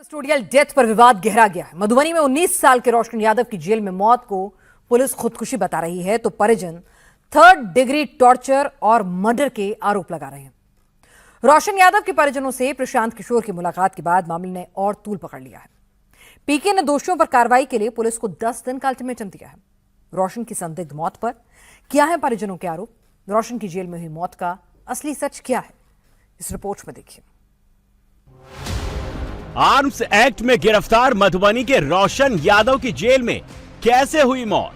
Custodial death पर विवाद गहरा गया है। मधुबनी में 19 साल के रोशन यादव की जेल में मौत को पुलिस खुदकुशी बता रही है, तो परिजन 3rd डिग्री टॉर्चर और मर्डर के आरोप लगा रहे हैं। रोशन यादव के परिजनों से प्रशांत किशोर की मुलाकात के बाद मामले ने और तूल पकड़ लिया है। पीके ने दोषियों पर कार्रवाई के लिए पुलिस को 10 दिन का अल्टीमेटम दिया है। रोशन की संदिग्ध मौत पर क्या है परिजनों के आरोप? रोशन की जेल में हुई मौत का असली सच क्या है, इस रिपोर्ट में देखिए। आर्म्स एक्ट में गिरफ्तार मधुबनी के रोशन यादव की जेल में कैसे हुई मौत?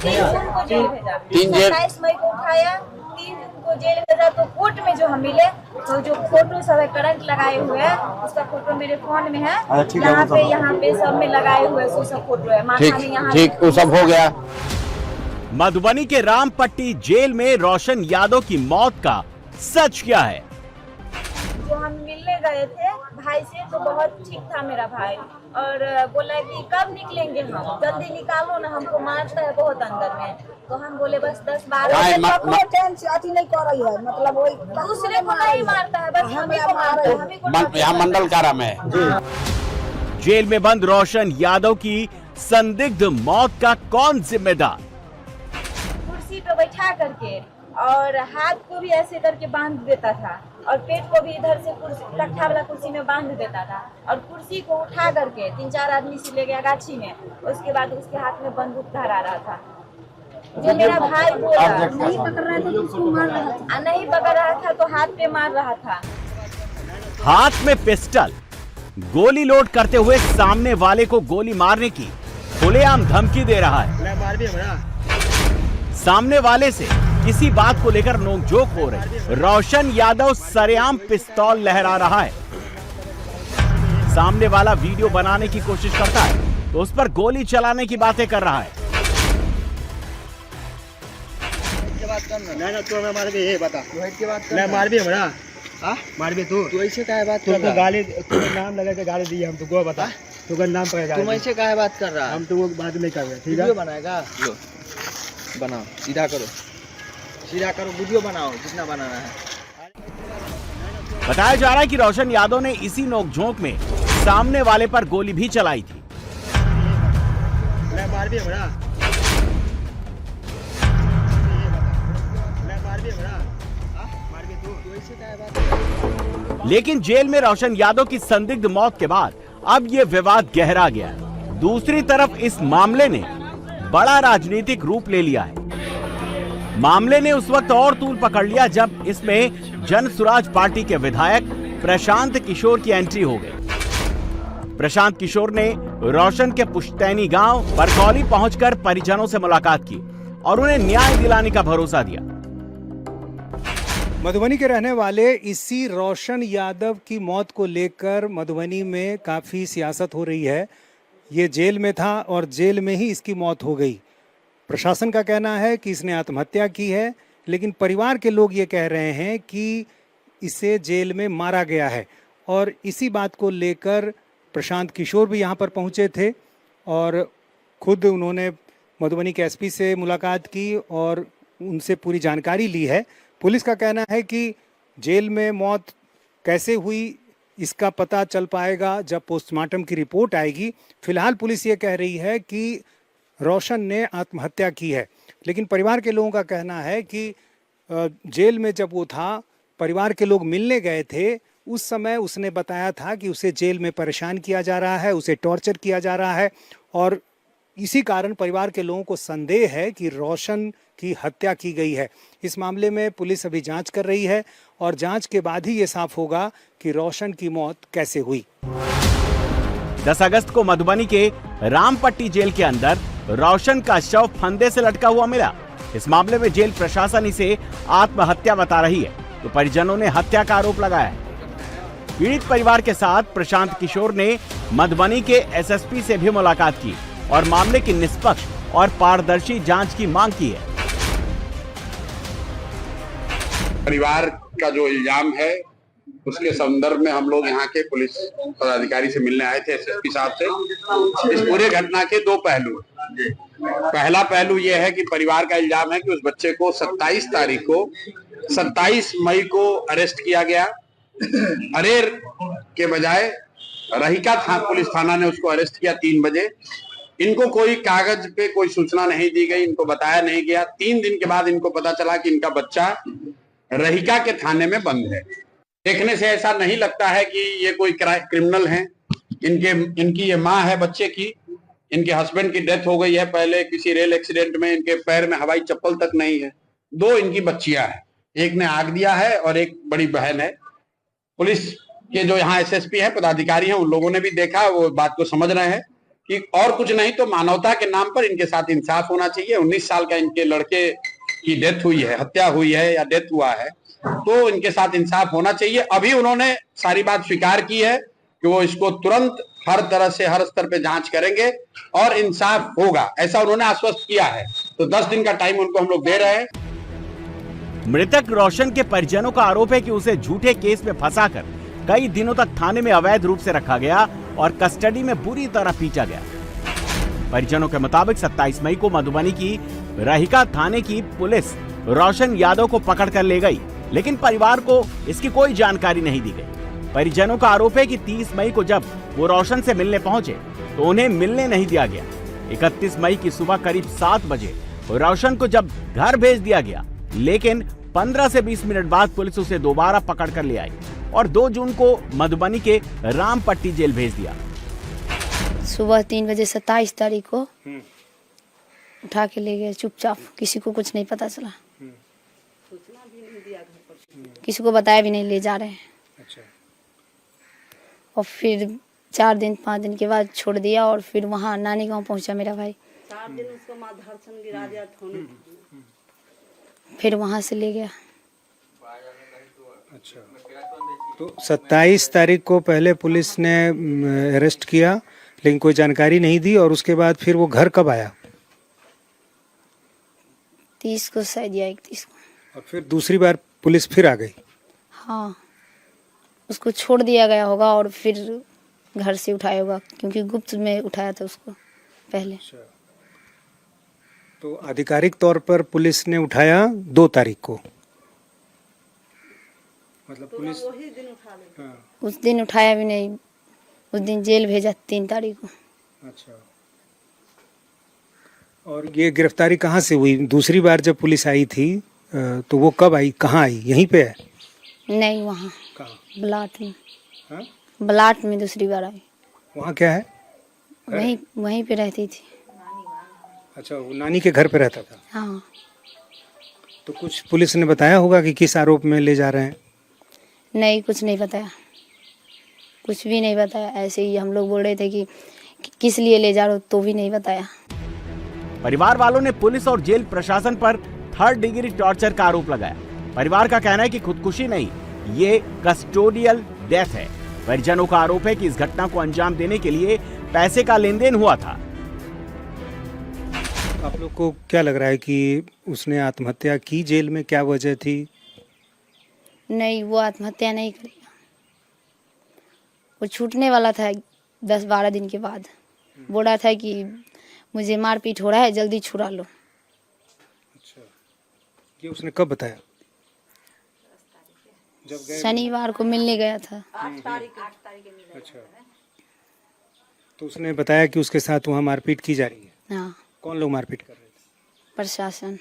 28 मई को उठाया, 3 जून को जेल भेजा। तो कोर्ट में जो हम मिले तो जो फोटो सब है करंट लगाए हुए हैं, उसका फोटो मेरे फोन में है। यहाँ पे सब में लगाए हुए सब फोटो है। ठीक वो सब हो गया। मधुबनी के रामपट्टी जेल में रोशन यादव की मौत का सच क्या है? जो हम मिलने गए थे भाई से, तो बहुत ठीक था मेरा भाई, और बोला कि कब निकलेंगे, हम जल्दी निकालो ना, हमको मारता है बहुत अंदर में। तो हम बोले बस 10-12 नहीं कर रही है, मतलब वही दूसरे को नहीं मारता है, बस हमें को मारता है। यहाँ मंडल कारा में जेल में बंद रोशन यादव की संदिग्ध मौत का कौन जिम्मेदार? कुर्सी पे बैठा करके और हाथ को भी ऐसे करके बांध देता था, और पेट को भी इधर से कट्ठा वाला कुर्सी में बांध देता था, और कुर्सी को उठा करके 3-4 आदमी से ले गया गाछी में। उसके बाद उसके हाथ में बंदूक धरा रहा था। जो मेरा भाई बोला नहीं पकड़ रहा था तो उसको मार रहा था, नहीं पकड़ रहा था तो हाथ पे मार रहा था। हाथ में पिस्टल, गोली लोड करते हुए सामने वाले को गोली मारने की खुलेआम धमकी दे रहा है। सामने वाले से किसी बात को लेकर नोकझोंक हो रही। रोशन यादव सरेआम पिस्तौल लहरा रहा है। सामने वाला वीडियो बनाने की कोशिश करता है तो उस पर गोली चलाने की बातें कर रहा है। तू ऐसे काहे बात कर रहा है? गाली नाम लगा के गाली दी हम तुमको बता। तुमको नाम पर तुम ऐसे काहे बात कर रहा है? हम तुमको बात नहीं कर रहे, ठीक है? वीडियो बनाएगा, लो बनाओ, सीधा करो, वीडियो बनाओ जितना बनाना है। बताया जा रहा है कि रोशन यादव ने इसी नोकझोंक में सामने वाले पर गोली भी चलाई थी। मार भी बड़ा लेकिन जेल में रोशन यादव की संदिग्ध मौत के बाद अब यह विवाद गहरा गया है। दूसरी तरफ इस मामले ने बड़ा राजनीतिक रूप ले लिया है। मामले ने उस वक्त और तूल पकड़ लिया जब इसमें जन सुराज पार्टी के विधायक प्रशांत किशोर की एंट्री हो गई। प्रशांत किशोर ने रोशन के पुश्तैनी गांव बरकौली पहुंचकर परिजनों से मुलाकात की और उन्हें न्याय दिलाने का भरोसा दिया। मधुबनी के रहने वाले इसी रोशन यादव की मौत को लेकर मधुबनी में काफ़ी सियासत हो रही है। ये जेल में था और जेल में ही इसकी मौत हो गई। प्रशासन का कहना है कि इसने आत्महत्या की है, लेकिन परिवार के लोग ये कह रहे हैं कि इसे जेल में मारा गया है। और इसी बात को लेकर प्रशांत किशोर भी यहाँ पर पहुँचे थे और खुद उन्होंने मधुबनी के एसपी से मुलाकात की और उनसे पूरी जानकारी ली है। पुलिस का कहना है कि जेल में मौत कैसे हुई इसका पता चल पाएगा जब पोस्टमार्टम की रिपोर्ट आएगी। फिलहाल पुलिस ये कह रही है कि रोशन ने आत्महत्या की है, लेकिन परिवार के लोगों का कहना है कि जेल में जब वो था, परिवार के लोग मिलने गए थे, उस समय उसने बताया था कि उसे जेल में परेशान किया जा रहा है, उसे टॉर्चर किया जा रहा है, और इसी कारण परिवार के लोगों को संदेह है कि रोशन की हत्या की गई है। इस मामले में पुलिस अभी जांच कर रही है और जांच के बाद ही ये साफ होगा कि रोशन की मौत कैसे हुई। 10 अगस्त को मधुबनी के रामपट्टी जेल के अंदर रोशन का शव फंदे से लटका हुआ मिला। इस मामले में जेल प्रशासन इसे आत्महत्या बता रही है, तो परिजनों ने हत्या का आरोप लगाया है। पीड़ित परिवार के साथ प्रशांत किशोर ने मधुबनी के एसएसपी से भी मुलाकात की और मामले की निष्पक्ष और पारदर्शी जांच की मांग की है। परिवार का जो इल्जाम है उसके संदर्भ में हम लोग यहाँ के पुलिस पदाधिकारी से मिलने आए थे, एसएसपी साहब से। इस पूरे घटना के 2 पहलू। पहला पहलू यह है कि परिवार का इल्जाम है कि उस बच्चे को 27 मई को अरेस्ट किया गया। अरेर के बजाय रहीका पुलिस थाना ने उसको अरेस्ट किया 3 बजे। इनको कोई कागज पे कोई सूचना नहीं दी गई, इनको बताया नहीं गया। 3 दिन के बाद इनको पता चला कि इनका बच्चा रहीका के थाने में बंद है। देखने से ऐसा नहीं लगता है कि ये कोई क्रिमिनल हैं। इनकी ये माँ है बच्चे की, इनके हस्बैंड की डेथ हो गई है पहले किसी रेल एक्सीडेंट में, इनके पैर में हवाई चप्पल तक नहीं है। 2 इनकी बच्चियां हैं, एक ने आग दिया है और एक बड़ी बहन है। पुलिस के जो यहाँ एसएसपी है, पदाधिकारी हैं, उन लोगों ने भी देखा, वो बात को समझ रहे हैं कि और कुछ नहीं तो मानवता के नाम पर इनके साथ इंसाफ होना चाहिए। 19 साल का इनके लड़के की डेथ हुई है, हत्या हुई है या डेथ हुआ है, तो इनके साथ इंसाफ होना चाहिए। अभी उन्होंने सारी बात स्वीकार की है कि वो इसको तुरंत हर तरह से हर स्तर पे जांच करेंगे और इंसाफ होगा, ऐसा उन्होंने आश्वस्त किया है। तो 10 दिन का टाइम उनको हम लोग दे रहे हैं। मृतक रोशन के परिजनों का आरोप है कि उसे झूठे केस में फंसाकर कई दिनों तक थाने में अवैध रूप से रखा गया और कस्टडी में बुरी तरह पीटा गया। परिजनों के मुताबिक 27 मई को मधुबनी की रहीका थाने की पुलिस रोशन यादव को पकड़ कर ले गई, लेकिन परिवार को इसकी कोई जानकारी नहीं दी गई। परिजनों का आरोप है कि 30 मई को जब वो रोशन से मिलने पहुंचे तो उन्हें मिलने नहीं दिया गया। 31 मई की सुबह करीब 7 बजे रोशन को जब घर भेज दिया गया, लेकिन 15 से 20 मिनट बाद पुलिस उसे दोबारा पकड़ कर ले आई और 2 जून को मधुबनी के रामपट्टी जेल भेज दिया। सुबह 3 बजे 27 तारीख को उठा के ले गए चुपचाप, किसी को कुछ नहीं पता चला, किसी को बताया भी नहीं ले जा रहे हैं। अच्छा। और फिर 4 दिन 5 दिन के बाद छोड़ दिया और फिर वहाँ नानी गांव पहुंचा मेरा भाई। 4 दिन उसको माधरसन गिरा दिया थाने। फिर वहाँ से ले गया। अच्छा, तो 27 तारीख को पहले पुलिस ने अरेस्ट किया, लेकिन कोई जानकारी नहीं दी, और उसके बाद फिर वो घर कब आया? 30 को शायद या 31 को। और फिर दूसरी बार पुलिस फिर आ गई? हाँ, उसको छोड़ दिया गया होगा और फिर घर से उठाया होगा, क्योंकि गुप्त में उठाया था उसको पहले। अच्छा। तो आधिकारिक तौर पर पुलिस ने उठाया 2 तारीख को, मतलब पुलिस वही दिन उठा ले। हाँ। उस दिन उठाया भी नहीं, उस दिन जेल भेजा 3 तारीख को। अच्छा। और ये गिरफ्तारी कहाँ से हुई? दूसरी बार जब पुलिस आई थी तो वो कब आई, कहाँ आई? यहीं पे है? नहीं, वहाँ कहाँ? ब्लाट में। हाँ? ब्लाट में दूसरी बार आई। वहाँ क्या है? वहीं पे रहती थी। अच्छा, वो नानी के घर पे रहता था। हाँ। तो कुछ पुलिस ने बताया होगा कि किस आरोप में ले जा रहे हैं? नहीं, कुछ नहीं बताया, कुछ भी नहीं बताया। ऐसे ही हम लोग बोल रहे थे कि किस लिए ले जा रहे हो, तो भी नहीं बताया। परिवार वालों ने पुलिस और जेल प्रशासन पर 3rd डिग्री टॉर्चर का आरोप लगाया। परिवार का कहना है कि खुदकुशी नहीं, ये कस्टोडियल डेथ है। परिजनों का आरोप है कि इस घटना को अंजाम देने के लिए पैसे का लेन देन हुआ था। आप लोग को क्या लग रहा है कि उसने आत्महत्या की? जेल में क्या वजह थी? नहीं, वो आत्महत्या नहीं करेगा, वो छूटने वाला था 10-12 दिन के बाद। बोल रहा था कि मुझे मारपीट हो रहा है, जल्दी छुड़ा लो। अच्छा, ये उसने कब बताया? जब गए शनिवार को मिलने गया था। 8 तारीख। अच्छा, तो उसने बताया कि उसके साथ वहाँ मारपीट की जा रही है। हाँ। कौन लोग मारपीट कर रहे थे? प्रशासन।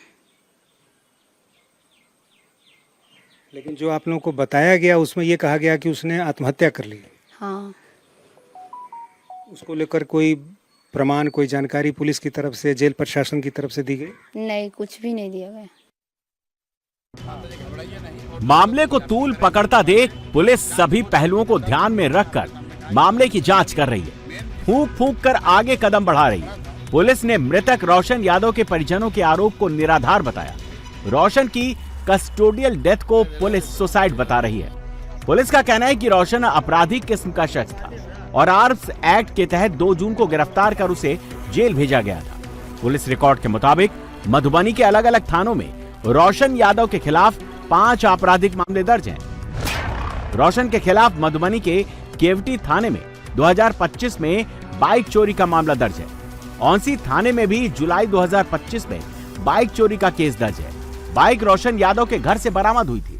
लेकिन जो आप लोगों को बताया गया उसमें ये कहा गया कि उसने आत्महत्या कर ली। हाँ। उसको लेकर कोई प्रमाण, कोई जानकारी पुलिस की तरफ से, जेल प्रशासन की तरफ से दी गई? नहीं, कुछ भी नहीं दिया गया। मामले को तूल पकड़ता देख पुलिस सभी पहलुओं को ध्यान में रखकर मामले की जांच कर रही है, फूंक फूंक कर आगे कदम बढ़ा रही है। पुलिस ने मृतक रोशन यादव के परिजनों के आरोप को निराधार बताया। रोशन की कस्टोडियल डेथ को पुलिस सुसाइड बता रही है। पुलिस का कहना है कि रोशन आपराधिक किस्म का शख्स था और आर्म्स एक्ट के तहत 2 जून को गिरफ्तार कर उसे जेल भेजा गया था। पुलिस रिकॉर्ड के मुताबिक मधुबनी के अलग अलग थानों में रोशन यादव के खिलाफ 5 आपराधिक मामले दर्ज हैं। रोशन के खिलाफ मधुबनी के केवटी थाने में 2025 में बाइक चोरी का मामला दर्ज है। औंसी थाने में भी जुलाई 2025 में बाइक चोरी का केस दर्ज है। बाइक रोशन यादव के घर से बरामद हुई थी।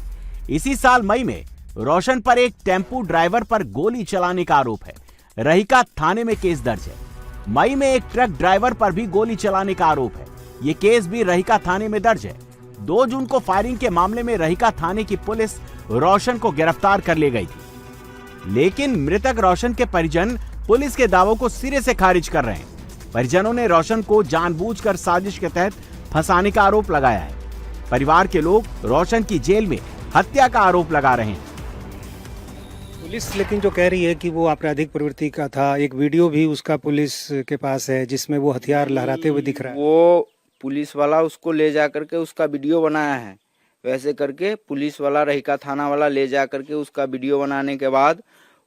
इसी साल मई में रोशन पर एक टेम्पू ड्राइवर पर गोली चलाने का आरोप है। रहिका थाने में केस दर्ज है। मई में एक ट्रक ड्राइवर पर भी गोली चलाने का आरोप है। ये केस भी रहिका थाने में दर्ज है। 2 जून को फायरिंग के मामले में रहिका थाने की पुलिस रोशन को गिरफ्तार कर ले गई थी, लेकिन मृतक रोशन के परिजन पुलिस के दावों को सिरे से खारिज कर रहे हैं। परिजनों ने रोशन को जानबूझकर साजिश के तहत फंसाने का आरोप लगाया है। परिवार के लोग रोशन की जेल में हत्या का आरोप लगा रहे हैं। पुलिस लेकिन जो कह रही है कि वो आपराधिक प्रवृत्ति का था, एक वीडियो भी उसका पुलिस के पास है जिसमें वो हथियार लहराते हुए दिख रहा है। वो पुलिस वाला उसको ले जा करके उसका वीडियो बनाया है। वैसे करके पुलिस वाला रहिका थाना वाला ले जा करके उसका वीडियो बनाने के बाद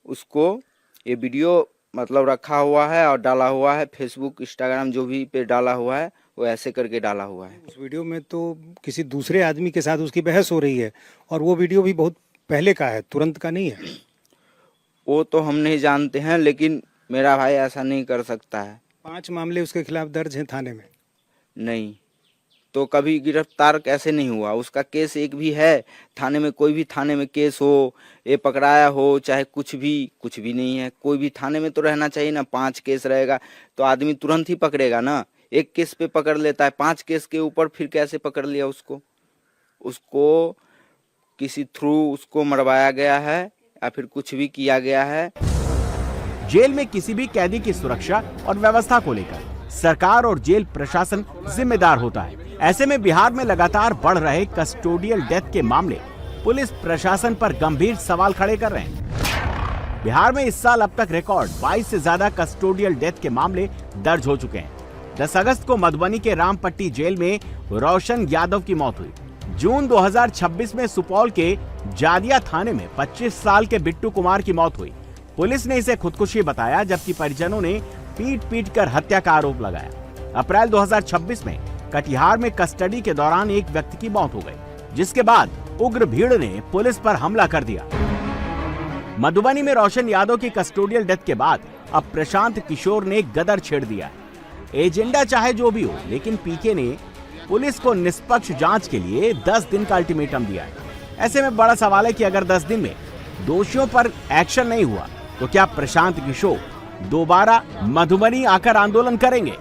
उसको ये वीडियो मतलब रखा हुआ है और डाला हुआ है फेसबुक इंस्टाग्राम जो भी पे डाला हुआ है वो ऐसे करके डाला हुआ है। उस वीडियो में तो किसी दूसरे आदमी के साथ उसकी बहस हो रही है और वो वीडियो भी बहुत पहले का है, तुरंत का नहीं है। वो तो हम नहीं जानते हैं, लेकिन मेरा भाई ऐसा नहीं कर सकता है। 5 मामले उसके खिलाफ दर्ज हैं थाने में। नहीं तो कभी गिरफ्तार कैसे नहीं हुआ? उसका केस एक भी है थाने में? कोई भी थाने में केस हो, ये पकड़ाया हो, चाहे कुछ भी नहीं है। कोई भी थाने में तो रहना चाहिए ना। 5 केस रहेगा तो आदमी तुरंत ही पकड़ेगा ना। एक केस पे पकड़ लेता है, 5 केस के ऊपर फिर कैसे पकड़ लिया उसको किसी थ्रू उसको मरवाया गया है या फिर कुछ भी किया गया है। जेल में किसी भी कैदी की सुरक्षा और व्यवस्था को लेकर सरकार और जेल प्रशासन जिम्मेदार होता है। ऐसे में बिहार में लगातार बढ़ रहे कस्टोडियल डेथ के मामले पुलिस प्रशासन पर गंभीर सवाल खड़े कर रहे हैं। बिहार में इस साल अब तक रिकॉर्ड 22 से ज्यादा कस्टोडियल डेथ के मामले दर्ज हो चुके हैं। 10 अगस्त को मधुबनी के रामपट्टी जेल में रोशन यादव की मौत हुई। जून 2026 में सुपौल के जादिया थाने में 25 साल के बिट्टू कुमार की मौत हुई। पुलिस ने इसे खुदकुशी बताया, जबकि परिजनों ने पीट कर हत्या का आरोप लगाया। अप्रैल 2026 में कटिहार में कस्टडी के दौरान एक व्यक्ति की मौत हो गई, जिसके बाद उग्र भीड़ ने पुलिस पर हमला कर दिया। मधुबनी में रोशन यादव की कस्टोडियल डेथ के बाद अब प्रशांत किशोर ने गदर छेड़ दिया है। एजेंडा चाहे जो भी हो, लेकिन पीके ने पुलिस को निष्पक्ष जांच के लिए 10 दिन का अल्टीमेटम दिया है। ऐसे में बड़ा सवाल है कि अगर 10 दिन में दोषियों पर एक्शन नहीं हुआ तो क्या प्रशांत किशोर दोबारा मधुबनी आकर आंदोलन करेंगे?